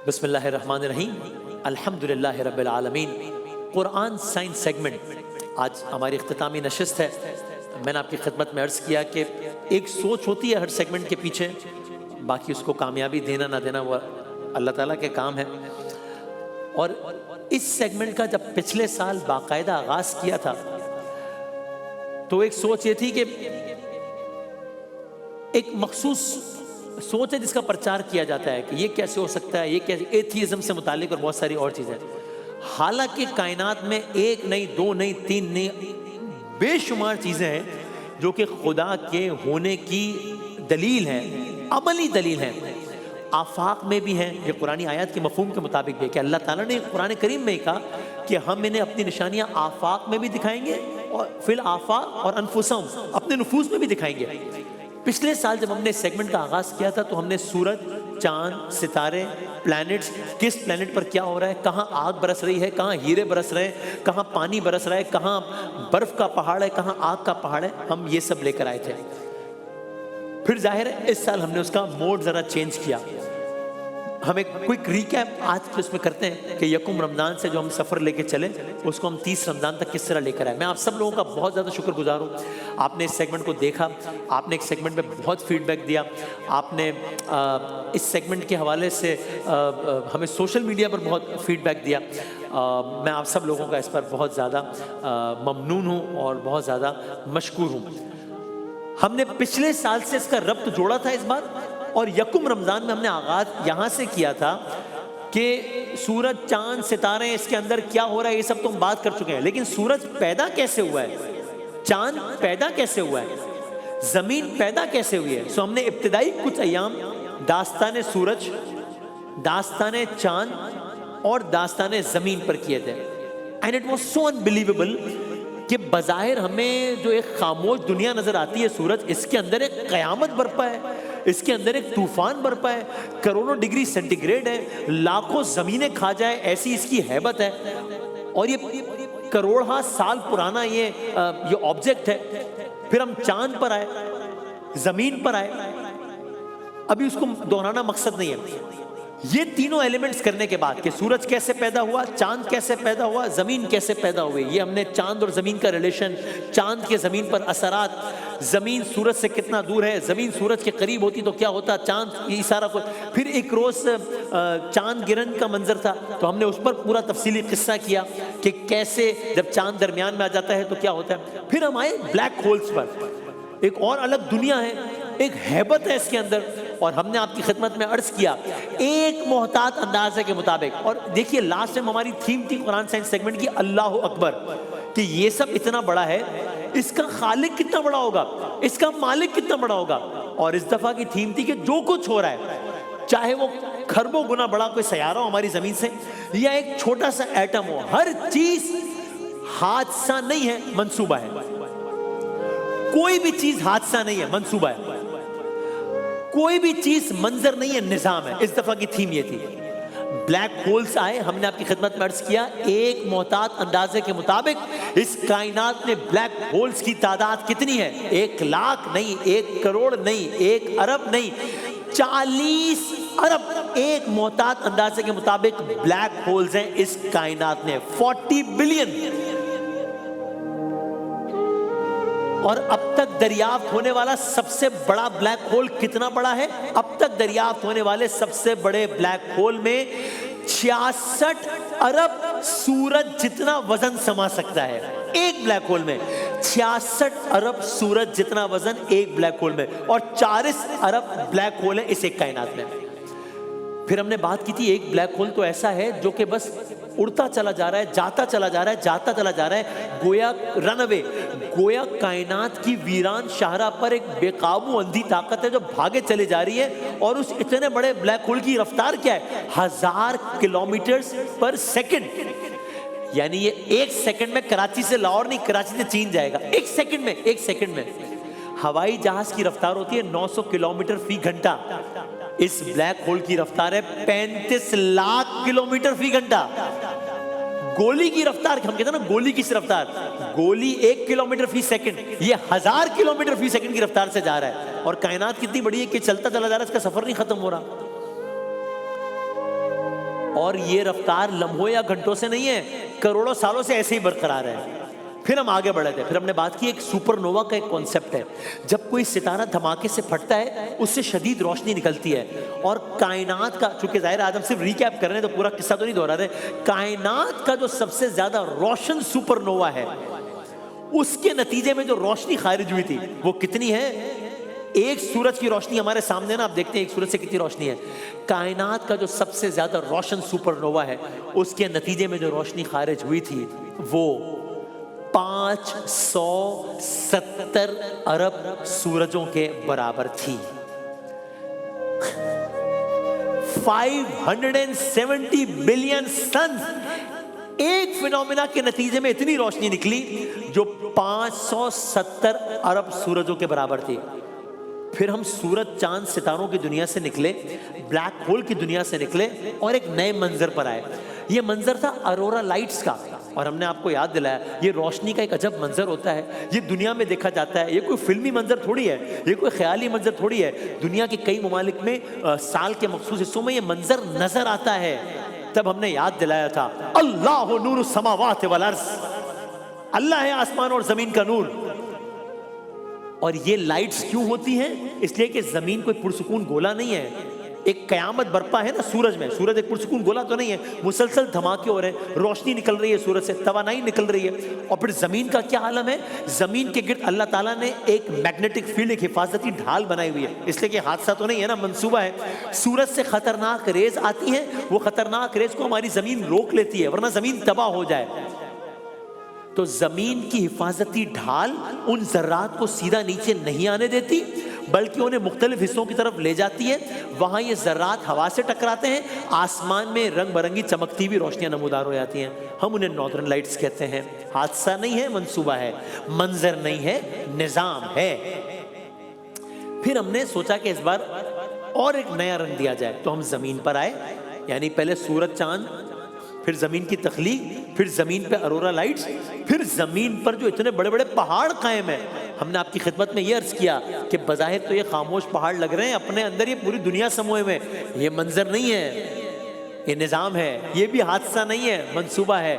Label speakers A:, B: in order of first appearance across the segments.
A: بسم اللہ الرحمن الرحیم، الحمدللہ رب العالمین۔ قرآن سائنس سیگمنٹ آج ہماری اختتامی نشست ہے۔ میں نے آپ کی خدمت میں عرض کیا کہ ایک سوچ ہوتی ہے ہر سیگمنٹ کے پیچھے، باقی اس کو کامیابی دینا نہ دینا وہ اللہ تعالیٰ کے کام ہے۔ اور اس سیگمنٹ کا جب پچھلے سال باقاعدہ آغاز کیا تھا تو ایک سوچ یہ تھی کہ ایک مخصوص سوچ ہے جس کا پرچار کیا جاتا ہے کہ یہ کیسے ہو سکتا ہے، یہ کیسے، ایتھیزم سے متعلق اور بہت ساری اور چیزیں۔ حالانکہ کائنات میں ایک نہیں، دو نہیں، تین نہیں، بے شمار چیزیں ہیں جو کہ خدا کے ہونے کی دلیل ہیں، عملی دلیل ہیں۔ آفاق میں بھی ہیں، یہ قرآنی آیات کے مفہوم کے مطابق بھی ہے کہ اللہ تعالیٰ نے قرآن کریم میں کہا کہ ہم انہیں اپنی نشانیاں آفاق میں بھی دکھائیں گے اور فی الآفاق اور انفسہم، اپنے نفوس میں بھی دکھائیں گے۔ پچھلے سال جب ہم نے سیگمنٹ کا آغاز کیا تھا تو ہم نے سورج، چاند، ستارے، پلانٹس، کس پلانٹ پر کیا ہو رہا ہے، کہاں آگ برس رہی ہے، کہاں ہیرے برس رہے ہیں، کہاں پانی برس رہا ہے، کہاں برف کا پہاڑ ہے، کہاں آگ کا پہاڑ ہے، ہم یہ سب لے کر آئے تھے۔ پھر ظاہر ہے اس سال ہم نے اس کا موڈ ذرا چینج کیا۔ ہم ایک کوئک ریکیپ آج کے اس میں کرتے ہیں کہ یکم رمضان سے جو ہم سفر لے کے چلے اس کو ہم 30 رمضان تک کس طرح لے کر آئے۔ میں آپ سب لوگوں کا بہت زیادہ شکر گزار ہوں، آپ نے اس سیگمنٹ کو دیکھا، آپ نے ایک سیگمنٹ میں بہت فیڈ بیک دیا، آپ نے اس سیگمنٹ کے حوالے سے ہمیں سوشل میڈیا پر بہت فیڈ بیک دیا۔ میں آپ سب لوگوں کا اس پر بہت زیادہ ممنون ہوں اور بہت زیادہ مشکور ہوں۔ ہم نے پچھلے سال سے اس کا ربط جوڑا تھا اس بار، اور یکم رمضان میں ہم نے آغاز یہاں سے کیا تھا کہ سورج، چاند، ستارے، اس کے اندر کیا ہو رہا ہے یہ سب تو ہم بات کر چکے ہیں، لیکن سورج پیدا کیسے ہوا ہے، چاند پیدا کیسے ہوا ہے، زمین پیدا کیسے ہوئی ہے۔ سو ہم نے ابتدائی کچھ ایام داستان سورج، داستان چاند اور داستان زمین پر کیے تھے، and it was so unbelievable کہ بظاہر ہمیں جو ایک خاموش دنیا نظر آتی ہے سورج، اس کے اندر ایک قیامت برپا ہے، اس کے اندر ایک طوفان برپا ہے، کروڑوں ڈگری سینٹی گریڈ ہے، لاکھوں زمینیں کھا جائے ایسی اس کی ہیبت ہے، اور یہ کروڑہ سال پرانا یہ آبجیکٹ ہے۔ پھر ہم چاند پر آئے، زمین پر آئے، ابھی اس کو دہرانا مقصد نہیں ہے۔ یہ تینوں ایلیمنٹس کرنے کے بعد کہ سورج کیسے پیدا ہوا، چاند کیسے پیدا ہوا، زمین کیسے پیدا ہوئی، یہ ہم نے چاند اور زمین کا ریلیشن، چاند کے زمین پر اثرات، زمین سورج سے کتنا دور ہے، زمین سورج کے قریب ہوتی تو کیا ہوتا، چاند، یہ سارا کچھ۔ پھر ایک روز چاند گرہن کا منظر تھا تو ہم نے اس پر پورا تفصیلی قصہ کیا کہ کیسے جب چاند درمیان میں آ جاتا ہے تو کیا ہوتا ہے۔ پھر ہم آئے بلیک ہولز پر، ایک اور الگ دنیا ہے، ایک ہیبت ہے اس کے اندر، اور ہم نے آپ کی خدمت میں عرض کیا ایک محتاط اندازے کے مطابق۔ اور دیکھیے لاسٹ ٹائم ہماری تھیم تھی قرآن سائنس سیگمنٹ کی اللہ اکبر، کہ یہ سب اتنا بڑا ہے، اس کا خالق کتنا بڑا ہوگا، اس کا مالک کتنا بڑا ہوگا۔ اور اس دفعہ کی تھیم تھی کہ جو کچھ ہو رہا ہے، چاہے وہ کھربوں گنا بڑا کوئی سیارہ ہو ہماری زمین سے یا ایک چھوٹا سا ایٹم ہو، ہر چیز حادثہ نہیں ہے، منصوبہ ہے۔ کوئی بھی چیز حادثہ نہیں ہے، منصوبہ ہے۔ کوئی بھی چیز منظر نہیں ہے، نظام ہے۔ اس دفعہ کی تھیم یہ تھی۔ بلیک ہولز آئے، ہم نے آپ کی خدمت میں عرض کیا ایک محتاط اندازے کے مطابق اس کائنات میں بلیک ہولز کی تعداد کتنی ہے، 1 لاکھ نہیں، 1 کروڑ نہیں، 1 ارب نہیں، 40 ارب ایک محتاط اندازے کے مطابق بلیک ہولز ہیں اس کائنات میں، 40 بلین۔ اور اب تک دریافت ہونے والا سب سے بڑا بلیک ہول کتنا بڑا ہے؟ اب تک دریافت ہونے والے سب سے بڑے بلیک ہول میں 66 ارب سورج جتنا وزن سما سکتا ہے ایک بلیک ہول میں، 66 ارب سورج جتنا وزن ایک بلیک ہول میں، اور 40 ارب بلیک ہول ہے اس ایک کائنات میں۔ پھر ہم نے بات کی تھی ایک بلیک ہول تو ایسا ہے جو کہ بس اڑتا چلا جا رہا ہے، جاتا چلا جا رہا ہے، جاتا چلا جا رہا ہے، گویا رن اوے، گویا کائنات کی ویران شاہراہ پر ایک بے قابو اندھی طاقت ہے جو بھاگے چلے جا رہی ہے، اور اس اتنے بڑے بلیک ہول کی رفتار کیا ہے، 1000 کلومیٹرز پر سیکنڈ۔ یعنی یہ 1 سیکنڈ میں کراچی سے لاہور نہیں، کراچی سے چین جائے گا، 1 سیکنڈ میں، 1 سیکنڈ میں۔ ہوائی جہاز کی رفتار ہوتی ہے 900 کلومیٹر فی گھنٹہ، اس بلیک ہول کی رفتار ہے 35 لاکھ کلومیٹر فی گھنٹہ۔ گولی کی رفتار، ہم کہتے ہیں نا گولی کی رفتار، گولی 1 کلومیٹر فی سیکنڈ، یہ 1000 کلومیٹر فی سیکنڈ کی رفتار سے جا رہا ہے، اور کائنات کتنی بڑی ہے کہ چلتا چلا جا رہا ہے، اس کا سفر نہیں ختم ہو رہا۔ اور یہ رفتار لمحوں یا گھنٹوں سے نہیں ہے، کروڑوں سالوں سے ایسے ہی برقرار ہے۔ پھر ہم آگے بڑھے تھے، پھر ہم نے بات کی ایک سپر نووا کا ایک کانسیپٹ ہے۔ جب کوئی ستارہ دھماکے سے پھٹتا ہے اس سے شدید روشنی نکلتی ہے، اور کائنات کا، چونکہ ظاہر آج ہم صرف ریکیپ کر رہے ہیں تو پورا قصہ تو نہیں دہرا رہے، کائنات کا جو سب سے زیادہ روشن سپر نووا ہے اس کے نتیجے میں جو روشنی خارج ہوئی تھی وہ کتنی ہے؟ ایک سورج کی روشنی ہمارے سامنے نا، آپ دیکھتے ہیں ایک سورج سے کتنی روشنی ہے۔ کائنات کا جو سب سے زیادہ روشن سپر نووا ہے اس کے نتیجے میں جو روشنی خارج ہوئی تھی وہ 570 ارب سورجوں کے برابر تھی۔ 570 بلین سنز ایک فینومینا کے نتیجے میں اتنی روشنی نکلی جو 570 ارب سورجوں کے برابر تھی۔ پھر ہم سورج، چاند، ستاروں کی دنیا سے نکلے، بلیک ہول کی دنیا سے نکلے اور ایک نئے منظر پر آئے۔ یہ منظر تھا اروڑا لائٹس کا، اور ہم نے آپ کو یاد دلایا یہ روشنی کا ایک عجب منظر ہوتا ہے، یہ دنیا میں دیکھا جاتا ہے، یہ کوئی فلمی منظر تھوڑی ہے، یہ کوئی خیالی منظر تھوڑی ہے۔ دنیا کے کئی ممالک میں سال کے مخصوص حصوں میں یہ منظر نظر آتا ہے۔ تب ہم نے یاد دلایا تھا اللہ نور السماوات والارض، اللہ ہے آسمان اور زمین کا نور۔ اور یہ لائٹس کیوں ہوتی ہیں؟ اس لیے کہ زمین کوئی پرسکون گولا نہیں ہے، ایک قیامت برپا ہے نا سورج میں، سورج ایک پرسکون گولا تو نہیں ہے، مسلسل دھماکے ہو رہے ہیں، روشنی نکل رہی ہے سورج سے، توانائی نکل رہی ہے۔ اور پھر زمین کا کیا عالم ہے؟ زمین کے گرد اللہ تعالیٰ نے ایک میگنیٹک فیلڈ، ایک حفاظتی ڈھال بنائی ہوئی ہے، اس لیے کہ حادثہ تو نہیں ہے نا، منصوبہ ہے۔ سورج سے خطرناک ریز آتی ہیں، وہ خطرناک ریز کو ہماری زمین روک لیتی ہے ورنہ زمین تباہ ہو جائے۔ تو زمین کی حفاظتی ڈھال ان ذرات کو سیدھا نیچے نہیں آنے دیتی بلکہ انہیں مختلف حصوں کی طرف لے جاتی ہے، وہاں یہ ذرات ہوا سے ٹکراتے ہیں، آسمان میں رنگ برنگی چمکتی ہوئی روشنیاں نمودار ہو جاتی ہیں، ہم انہیں نارتھرن لائٹس کہتے ہیں۔ حادثہ نہیں ہے، منصوبہ ہے، منظر نہیں ہے، نظام ہے۔ پھر ہم نے سوچا کہ اس بار اور ایک نیا رنگ دیا جائے، تو ہم زمین پر آئے، یعنی پہلے سورج، چاند، پھر زمین کی تخلیق، پھر زمین پہ اروڑا لائٹس، پھر زمین پر جو اتنے بڑے بڑے پہاڑ قائم ہیں۔ ہم نے آپ کی خدمت میں یہ عرض کیا کہ بظاہر تو یہ خاموش پہاڑ لگ رہے ہیں، اپنے اندر یہ پوری دنیا سموئے میں، یہ منظر نہیں ہے، یہ نظام ہے، یہ بھی حادثہ نہیں ہے، منصوبہ ہے۔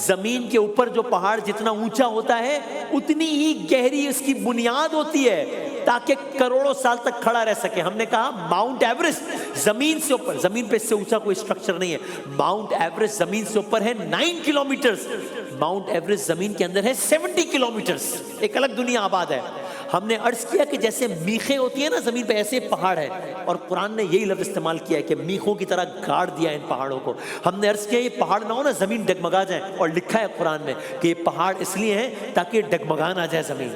A: زمین کے اوپر جو پہاڑ جتنا اونچا ہوتا ہے اتنی ہی گہری اس کی بنیاد ہوتی ہے تاکہ کروڑوں سال تک کھڑا رہ سکے۔ ہم نے کہا ماؤنٹ ایورسٹ زمین سے اوپر، زمین پہ اس سے اونچا کوئی اسٹرکچر نہیں ہے، ماؤنٹ ایورسٹ زمین سے اوپر ہے 9 کلومیٹرز، ماؤنٹ ایورسٹ زمین کے اندر ہے 70 کلومیٹرز، ایک الگ دنیا آباد ہے۔ ہم نے عرض کیا کہ جیسے میخیں ہوتی ہیں نا زمین پہ، ایسے پہاڑ ہے، اور قرآن نے یہی لفظ استعمال کیا ہے کہ میخوں کی طرح گاڑ دیا ان پہاڑوں کو۔ ہم نے عرض کیا یہ پہاڑ نہ ہو نا زمین ڈگمگا جائے، اور لکھا ہے قرآن میں کہ یہ پہاڑ اس لیے ہیں تاکہ ڈگمگا نہ جائے زمین۔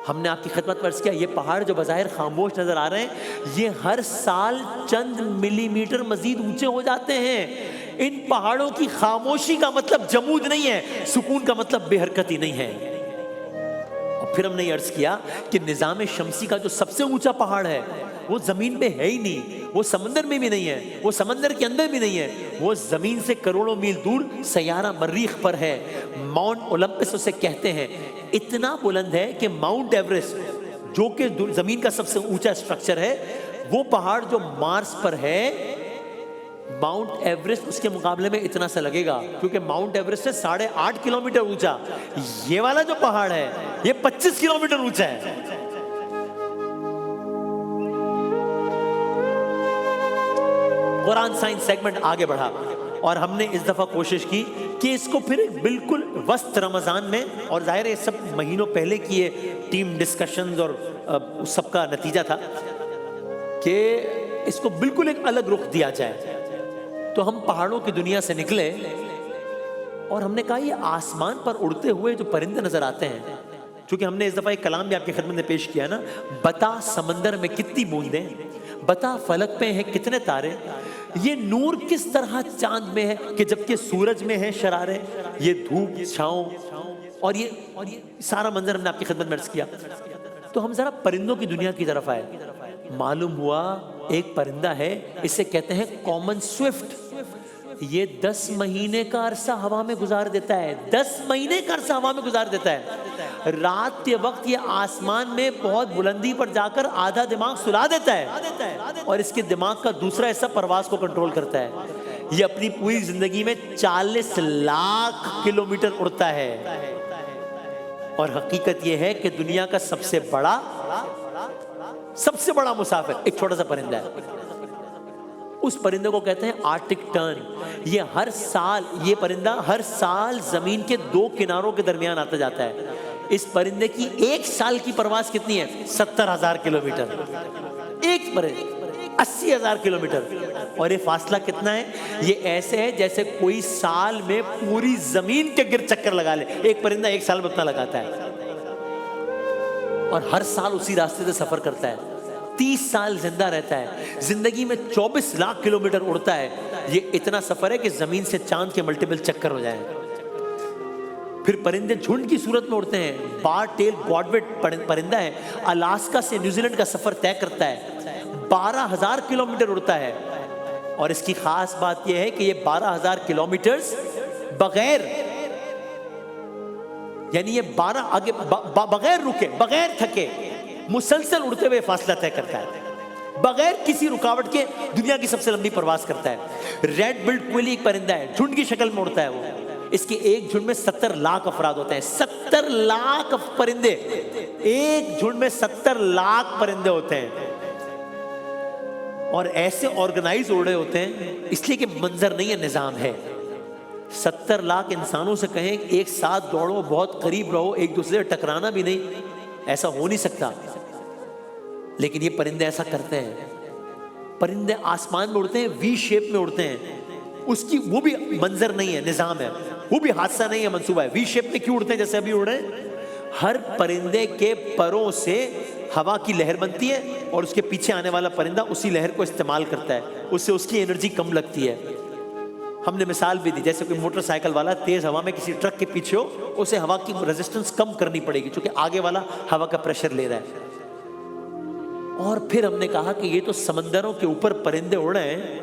A: ہم نے آپ کی خدمت پر عرض کیا یہ پہاڑ جو بظاہر خاموش نظر آ رہے ہیں یہ ہر سال چند ملی میٹر مزید اونچے ہو جاتے ہیں۔ ان پہاڑوں کی خاموشی کا مطلب جمود نہیں ہے، سکون کا مطلب بے حرکتی نہیں ہے۔ اور پھر ہم نے یہ عرض کیا کہ نظام شمسی کا جو سب سے اونچا پہاڑ ہے وہ زمین پہ ہے ہی نہیں، وہ سمندر میں بھی نہیں ہے، وہ سمندر کے اندر بھی نہیں ہے، وہ زمین سے کروڑوں میل دور سیارہ مریخ پر ہے، ماؤنٹ اولمپس اسے کہتے ہیں۔ اتنا بلند ہے کہ ماؤنٹ ایورسٹ جو کہ زمین کا سب سے اونچا اسٹرکچر ہے، وہ پہاڑ جو مارس پر ہے، ماؤنٹ ایورسٹ اس کے مقابلے میں اتنا سا لگے گا، کیونکہ ماؤنٹ ایورسٹ ہے 8.5 کلومیٹر اونچا، یہ والا جو پہاڑ ہے یہ 25 کلومیٹر اونچا ہے۔ قرآن سائنس سیگمنٹ آگے بڑھا اور ہم نے اس دفعہ کوشش کی کہ اس کو پھر بالکل وسط رمضان میں، اور ظاہر ہے سب مہینوں پہلے کی یہ ٹیم ڈسکشنز اور سب کا نتیجہ تھا کہ اس کو بالکل ایک الگ رخ دیا جائے۔ تو ہم پہاڑوں کی دنیا سے نکلے اور ہم نے کہا یہ آسمان پر اڑتے ہوئے جو پرندے نظر آتے ہیں، چونکہ ہم نے اس دفعہ ایک کلام بھی آپ کی خدمت میں پیش کیا نا، بتا سمندر میں کتنی بوندیں، بتا فلک پہ ہیں کتنے تارے، یہ نور کس طرح چاند میں ہے کہ جبکہ سورج میں ہے شرارے، یہ دھوپ چھاؤں، اور یہ سارا منظر ہم نے آپ کی خدمت میں عرض کیا۔ تو ہم ذرا پرندوں کی دنیا کی طرف آئے، معلوم ہوا ایک پرندہ ہے، اسے کہتے ہیں کامن سوئفٹ، یہ 10 مہینے کا عرصہ ہوا میں گزار دیتا ہے، 10 مہینے کا عرصہ ہوا میں گزار دیتا ہے۔ رات کے وقت یہ آسمان میں بہت بلندی پر جا کر آدھا دماغ سلا دیتا ہے اور اس کے دماغ کا دوسرا حصہ پرواز کو کنٹرول کرتا ہے۔ یہ اپنی پوری زندگی میں 40 لاکھ کلومیٹر اڑتا ہے، اور حقیقت یہ ہے کہ دنیا کا سب سے بڑا مسافر ایک چھوٹا سا پرندہ ہے۔ اس پرندے کو کہتے ہیں آرٹک ٹرن۔ یہ پرندہ ہر سال زمین کے 2 کناروں کے درمیان آتا جاتا ہے۔ اس پرندے کی ایک سال کی پرواز کتنی ہے؟ 70,000 کلومیٹر۔ ایک پرندے 80,000 کلومیٹر، اور یہ فاصلہ کتنا ہے؟ یہ ایسے ہے جیسے کوئی سال میں پوری زمین کے گرد چکر لگا لے۔ ایک پرندہ ایک سال میں اتنا لگاتا ہے، اور ہر سال اسی راستے سے سفر کرتا ہے، 30 سال زندہ رہتا ہے، زندگی میں 24 لاکھ کلومیٹر اڑتا ہے۔ یہ اتنا سفر ہے کہ زمین سے چاند کے ملٹیپل چکر ہو جائیں۔ پھر پرندے جھنڈ کی صورت میں اڑتے ہیں۔ بار ٹیل گوڈوٹ پرندہ ہے، الاسکا سے نیوزی لینڈ کا سفر طے کرتا ہے، 12,000 کلومیٹر اڑتا ہے، اور اس کی خاص بات یہ ہے کہ یہ 12,000 کلومیٹر بغیر، یعنی یہ بغیر رکے، بغیر تھکے، مسلسل اڑتے ہوئے فاصلہ طے کرتا ہے، بغیر کسی رکاوٹ کے دنیا کی سب سے لمبی پرواز کرتا ہے۔ ریڈ بلڈ کوئلی ایک پرندہ ہے، جھنڈ کی شکل میں اڑتا ہے وہ، اس کے ایک جھنڈ میں 70 لاکھ افراد ہوتے ہیں۔ 70 لاکھ پرندے، ایک جھنڈ میں 70 لاکھ پرندے ہوتے ہیں، اور ایسے آرگنائز اڑے ہوتے ہیں، اس لیے کہ منظر نہیں ہے، نظام ہے۔ 70 لاکھ انسانوں سے کہیں ایک ساتھ دوڑو، بہت قریب رہو، ایک دوسرے سے ٹکرانا بھی نہیں، ایسا ہو نہیں سکتا، لیکن یہ پرندے ایسا کرتے ہیں۔ پرندے آسمان میں اڑتے ہیں، وی شیپ میں اڑتے ہیں، اس کی وہ بھی منظر نہیں ہے، نظام ہے، وہ بھی حادثہ نہیں ہے، منصوبہ ہے۔ وی شیپ میں کیوں اڑتے ہیں؟ جیسے ابھی اڑے، ہر پرندے کے پروں سے ہوا کی لہر بنتی ہے، اور اس کے پیچھے آنے والا پرندہ اسی لہر کو استعمال کرتا ہے، اس سے اس کی انرجی کم لگتی ہے۔ ہم نے مثال بھی دی، جیسے کوئی موٹر سائیکل والا تیز ہوا میں کسی ٹرک کے پیچھے ہو، اسے ہوا کی ریزسٹنس کم کرنی پڑے گی، چونکہ آگے والا ہوا کا پریشر لے رہا ہے۔ اور پھر ہم نے کہا کہ یہ تو سمندروں کے اوپر پرندے اڑ رہے ہیں،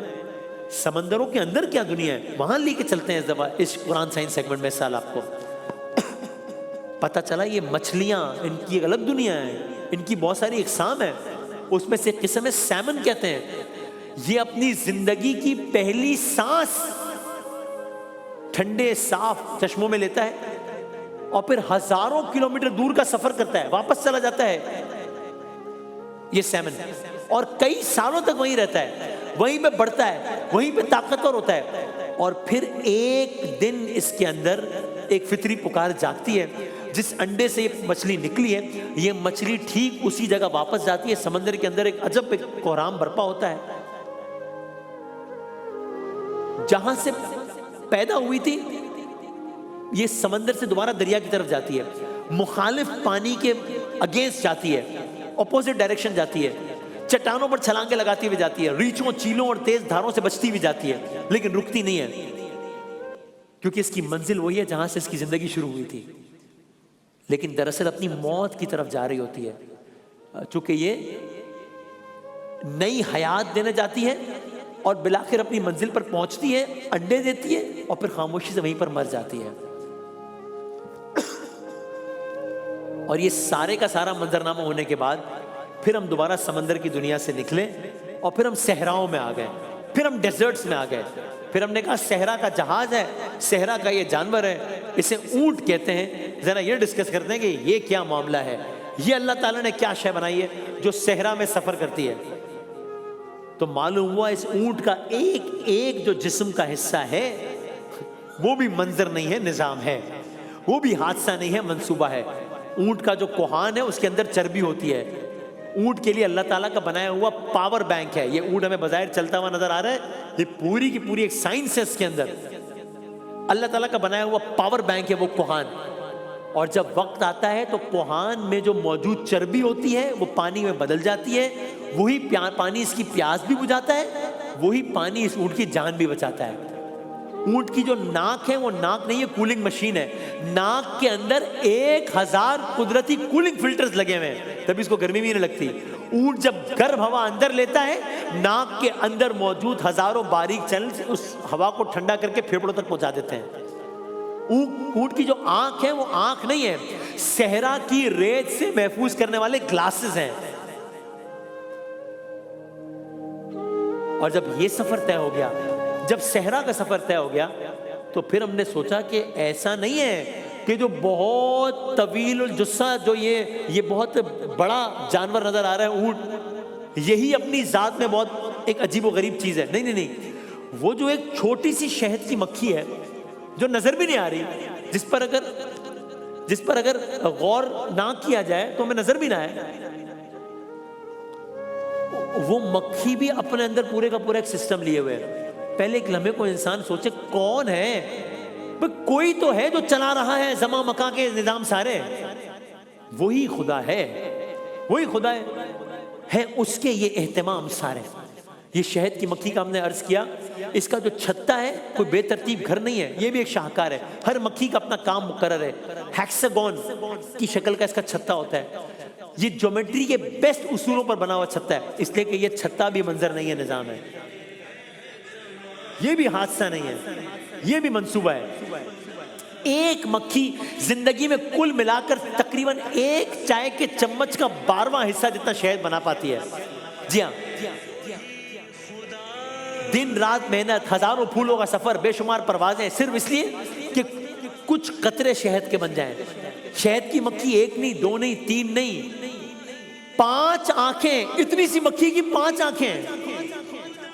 A: سمندروں کے اندر کیا دنیا ہے، وہاں لے کے چلتے ہیں اس قرآن سائنس سیگمنٹ میں۔ سال آپ کو پتہ چلا یہ مچھلیاں، ان کی ایک الگ دنیا ہے، ان کی بہت ساری اقسام ہیں، اس میں سے ایک قسم ہے سیمن کہتے ہیں۔ یہ اپنی زندگی کی پہلی سانس ٹھنڈے صاف چشموں میں لیتا ہے، اور پھر ہزاروں کلومیٹر دور کا سفر کرتا ہے، واپس چلا جاتا ہے یہ سیمن، اور کئی سالوں تک وہیں رہتا ہے، وہیں پہ بڑھتا ہے، وہیں پہ طاقتور ہوتا ہے، اور پھر ایک دن اس کے اندر ایک فطری پکار جاگتی ہے، جس انڈے سے یہ مچھلی نکلی ہے، یہ مچھلی ٹھیک اسی جگہ واپس جاتی ہے، سمندر کے اندر ایک عجب کوہرام برپا ہوتا ہے، جہاں سے پیدا ہوئی تھی یہ سمندر سے دوبارہ دریا کی طرف جاتی ہے، مخالف پانی کے اگینسٹ جاتی ہے، اپوزٹ ڈائریکشن جاتی ہے، چٹانوں پر چھلانگیں لگاتی ہوئی جاتی ہے، ریچھوں، چیلوں اور تیز دھاروں سے بچتی ہوئی جاتی ہے، لیکن رکتی نہیں ہے، کیونکہ اس کی منزل وہی ہے جہاں سے اس کی زندگی شروع ہوئی تھی، لیکن دراصل اپنی موت کی طرف جا رہی ہوتی ہے، چونکہ یہ نئی حیات دینے جاتی ہے، اور بلاخر اپنی منزل پر پہنچتی ہے، انڈے دیتی ہے، اور پھر خاموشی سے وہیں پر مر جاتی ہے۔ اور یہ سارے کا سارا منظرنامہ ہونے کے بعد پھر ہم دوبارہ سمندر کی دنیا سے نکلے، اور پھر ہم صحراؤں میں آ گئے، پھر ہم ڈیزرٹس میں آ گئے، پھر ہم نے کہا صحرا کا جہاز ہے، صحرا کا یہ جانور ہے، اسے اونٹ کہتے ہیں، ذرا یہ ڈسکس کرتے ہیں کہ یہ کیا معاملہ ہے، یہ اللہ تعالیٰ نے کیا شے بنائی ہے جو صحرا میں سفر کرتی ہے۔ تو معلوم ہوا اس اونٹ کا ایک ایک جو جسم کا حصہ ہے وہ بھی منظر نہیں ہے، نظام ہے، وہ بھی حادثہ نہیں ہے، منصوبہ ہے۔ اونٹ کا جو کوہان ہے اس کے اندر چربی ہوتی ہے، اونٹ کے لیے اللہ تعالیٰ کا بنایا ہوا پاور بینک ہے، یہ اونٹ ہمیں بظاہر چلتا ہوا نظر آ رہا ہے، یہ پوری کی پوری ایک سائنس ہے، اس کے اندر اللہ تعالیٰ کا بنایا ہوا پاور بینک ہے وہ کوہان، اور جب وقت آتا ہے تو کوہان میں جو موجود چربی ہوتی ہے وہ پانی میں بدل جاتی ہے، وہی پانی اس کی پیاس بھی بجھاتا ہے، وہی پانی اس اونٹ کی جان بھی بچاتا ہے۔ اونٹ کی جو ناک ہے وہ ناک نہیں ہے، کولنگ مشین ہے، ناک کے اندر 1000 قدرتی کولنگ فلٹرز لگے ہوئے ہیں، تب اس کو گرمی بھی نہیں لگتی۔ اونٹ جب گرم ہوا اندر لیتا ہے، ناک کے اندر موجود ہزاروں باریک چینلز اس ہوا کو ٹھنڈا کر کے پھیپھڑوں تک پہنچا دیتے ہیں۔ اونٹ کی جو آنکھ ہے وہ آنکھ نہیں ہے، صحرا کی ریت سے محفوظ کرنے والے گلاسز ہیں۔ اور جب یہ سفر طے ہو گیا جب صحرا کا سفر طے ہو گیا تو پھر ہم نے سوچا کہ ایسا نہیں ہے کہ جو بہت طویل الجثہ جو یہ بہت بڑا جانور نظر آ رہا ہے اونٹ، یہی اپنی ذات میں بہت ایک عجیب و غریب چیز ہے. نہیں نہیں نہیں، وہ جو ایک چھوٹی سی شہد کی مکھی ہے جو نظر بھی نہیں آ رہی، جس پر اگر غور نہ کیا جائے تو ہمیں نظر بھی نہ آئے، وہ مکھی بھی اپنے اندر پورے کا پورا ایک سسٹم لیے ہوئے ہے. پہلے ایک لمحے کو انسان سوچے کون ہے، کوئی تو ہے جو چلا رہا ہے زمان مکان کے نظام سارے، وہی خدا ہے، وہی خدا ہے اس کے یہ اہتمام سارے. یہ شہد کی مکھی کا ہم نے عرض کیا، اس کا جو چھتا ہے کوئی بے ترتیب گھر نہیں ہے، یہ بھی ایک شاہکار ہے. ہر مکھی کا اپنا کام مقرر ہے. ہیکساگون کی شکل کا اس کا چھتا ہوتا ہے. یہ جیومیٹری کے بیسٹ اصولوں پر بنا ہوا چھتا ہے، اس لیے کہ یہ چھتا بھی منظر نہیں ہے، نظام ہے. یہ بھی حادثہ نہیں ہے، یہ بھی منصوبہ ہے. ایک مکھی زندگی میں کل ملا کر تقریباً ایک چائے کے چمچ کا 12واں حصہ جتنا شہد بنا پاتی ہے. جی ہاں، دن رات محنت، ہزاروں پھولوں کا سفر، بے شمار پروازیں، صرف اس لیے کہ کچھ قطرے شہد کے بن جائیں. شہد کی مکھی ایک نہیں، دو نہیں، تین نہیں، 5 آنکھیں. اتنی سی مکھی کی 5 آنکھیں،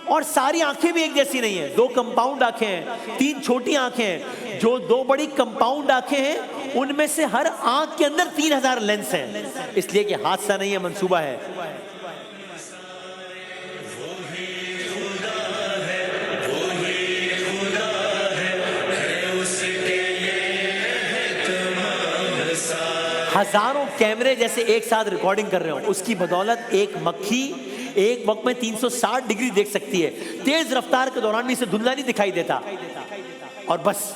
A: اور ساری آنکھیں بھی ایک جیسی نہیں ہیں. 2 کمپاؤنڈ آنکھیں ہیں، 3 چھوٹی آنکھیں ہیں. جو 2 بڑی کمپاؤنڈ آنکھیں ہیں ان میں سے ہر آنکھ کے اندر 3000 لینس ہیں. اس لیے کہ حادثہ نہیں ہے، منصوبہ ہے. ہزاروں کیمرے جیسے ایک ساتھ ریکارڈنگ کر رہے ہوں، اس کی بدولت ایک مکھی ایک وقت میں 360 ڈگری دیکھ سکتی ہے. تیز رفتار کے دوران بھی اسے دھندلا نہیں دکھائی دیتا. اور بس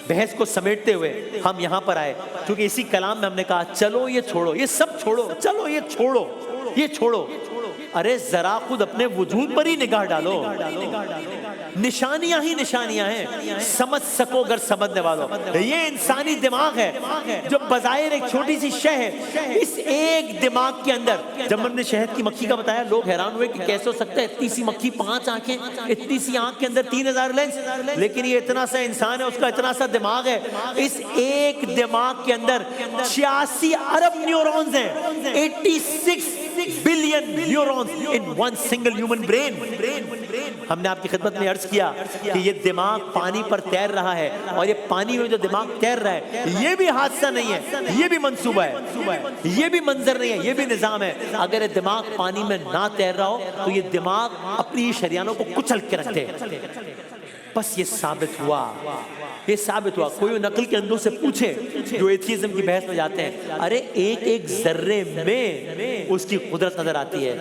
A: بحث کو سمیٹتے ہوئے ہم یہاں پر آئے، کیونکہ اسی کلام میں ہم نے کہا چلو یہ چھوڑو، یہ سب چھوڑو، چلو یہ چھوڑو، یہ چھوڑو. ارے ذرا خود اپنے وجود پر ہی نگاہ ڈالو. نشانیاں ہی نشانیاں ہیں، سمجھ سکو گر سمجھنے والوں. یہ انسانی دماغ ہے جو بظاہر ایک چھوٹی سی شے ہے. اس ایک دماغ کے اندر جب ہم نے شہد کی مکھی کا بتایا، لوگ حیران ہوئے کہ کیسے ہو سکتا ہے اتنی سی مکھی، 5 آنکھیں، اتنی سی آنکھ کے اندر 3000 لینس. لیکن یہ اتنا سا انسان ہے، اس کا اتنا سا دماغ ہے. اس ایک دماغ کے اندر 86 ارب نیورونز ہیں، 86 billion neurons in one single human brain. ہم نے آپ کی خدمت میں عرض کیا کہ یہ دماغ پانی پر تیر رہا ہے، اور یہ پانی میں جو دماغ تیر رہا ہے یہ بھی حادثہ نہیں ہے، یہ بھی منصوبہ ہے، یہ بھی منظر نہیں ہے، یہ بھی نظام ہے. اگر یہ دماغ پانی میں نہ تیر رہا ہو تو یہ دماغ اپنی شریانوں کو کچل کے رکھ دے. بس یہ ثابت ہوا، یہ ثابت ہوا. کوئی نقل کے اندوں سے پوچھے جو ایتھیزم کی بحث میں جاتے ہیں، ارے ایک ایک ذرے میں اس کی قدرت نظر آتی ہے.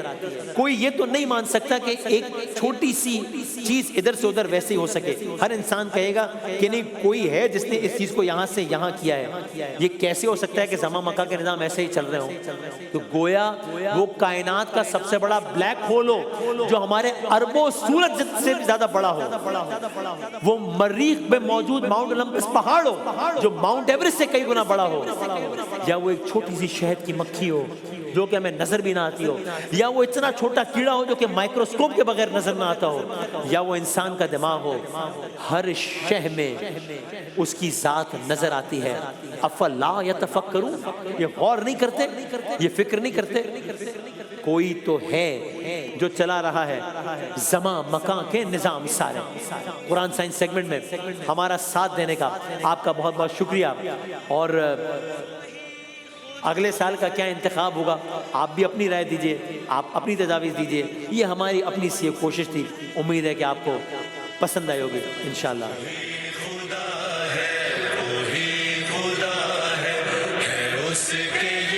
A: کوئی یہ تو نہیں مان سکتا کہ ایک چھوٹی سی چیز ادھر سے ادھر ویسے ہی ہو سکے. ہر انسان کہے گا کہ نہیں، کوئی ہے جس نے اس چیز کو یہاں سے یہاں کیا ہے. یہ کیسے ہو سکتا ہے کہ زمان مکان کے نظام ایسے ہی چل رہے ہوں؟ تو گویا وہ کائنات کا سب سے بڑا بلیک ہول ہو جو ہمارے اربوں سورج سے بھی زیادہ بڑا ہو. وہ مریخ میں موجود ماؤنٹ اولمپس پہاڑ ہو جو ماؤنٹ ایورسٹ سے کئی گنا بڑا ہو، یا وہ ایک چھوٹی سی شہد کی مکھی ہو جو کہ ہمیں نظر بھی نہ آتی ہو، یا وہ اتنا چھوٹا کیڑا ہو جو کہ مائکروسکوپ کے بغیر نظر نہ آتا ہو، یا وہ انسان کا دماغ ہو. ہر شے میں اس کی ذات نظر آتی ہے. افلا یتفکرون، یہ غور نہیں کرتے، یہ فکر نہیں کرتے. کوئی تو ہے جو چلا رہا ہے زمان مکان کے نظام سارے. قرآن سائنس سیگمنٹ میں ہمارا ساتھ دینے کا آپ کا بہت بہت شکریہ. اور اگلے سال کا کیا انتخاب ہوگا آپ بھی اپنی رائے دیجئے، آپ اپنی تجاویز دیجئے. یہ ہماری اپنی سی کوشش تھی، امید ہے کہ آپ کو پسند آئی ہوگی انشاءاللہ.
B: خدا ہے، وہی خدا ہے اس کے